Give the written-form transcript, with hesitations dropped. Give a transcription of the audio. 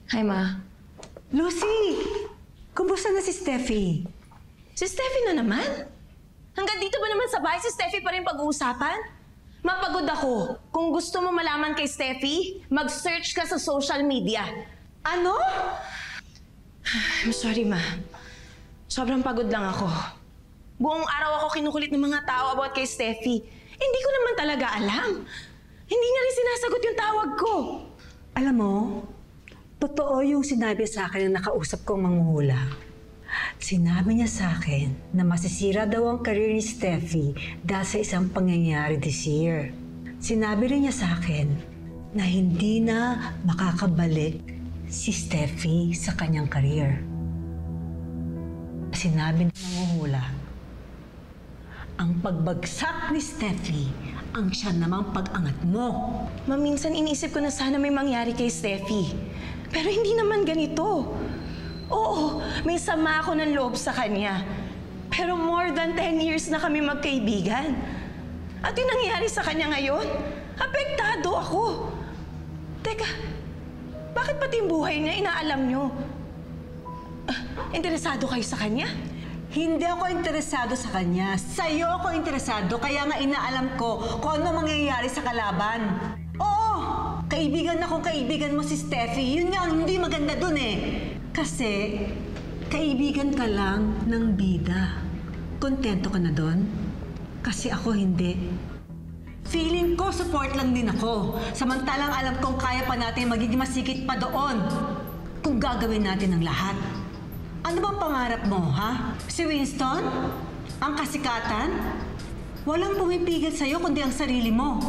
Hi, Ma. Lucy! Kumusta na si Steffi? Si Steffi na naman? Hanggang dito ba naman sa bahay si Steffi pa rin pag-uusapan? Mapagod ako. Kung gusto mo malaman kay Steffi, mag-search ka sa social media. Ano? I'm sorry, Ma. Sobrang pagod lang ako. Buong araw ako kinukulit ng mga tao about kay Steffi. Hindi ko naman talaga alam. Hindi niya rin sinasagot yung tawag ko. Alam mo, totoo yung sinabi sa akin ng nakausap kong manghuhula. Sinabi niya sa akin na masisira daw ang career ni Steffi dahil sa isang pangyayari this year. Sinabi rin niya sa akin na hindi na makakabalik si Steffi sa kanyang career. Sinabi ng manghuhula, ang pagbagsak ni Steffi ang siya namang pag-angat mo. Minsan iniisip ko na sana may mangyari kay Steffi. Pero hindi naman ganito. Oo, may sama ako ng loob sa kanya. Pero more than 10 years na kami magkaibigan. At yung nangyayari sa kanya ngayon, apektado ako. Teka, bakit pati yung buhay niya inaalam niyo? Interesado kayo sa kanya? Hindi ako interesado sa kanya. Sa'yo ako interesado, kaya nga inaalam ko kung ano mangyayari sa kalaban. Oo! Kaibigan akong kaibigan mo si Steffi. Yun nga ang hindi maganda dun eh. Kasi, kaibigan ka lang ng bida. Kontento ka na dun? Kasi ako hindi. Feeling ko, support lang din ako. Samantalang alam kong kaya pa natin magiging masikip pa doon. Kung gagawin natin ang lahat. Ano bang pangarap mo, ha? Si Winston? Ang kasikatan? Walang pumipigil sa'yo kundi ang sarili mo.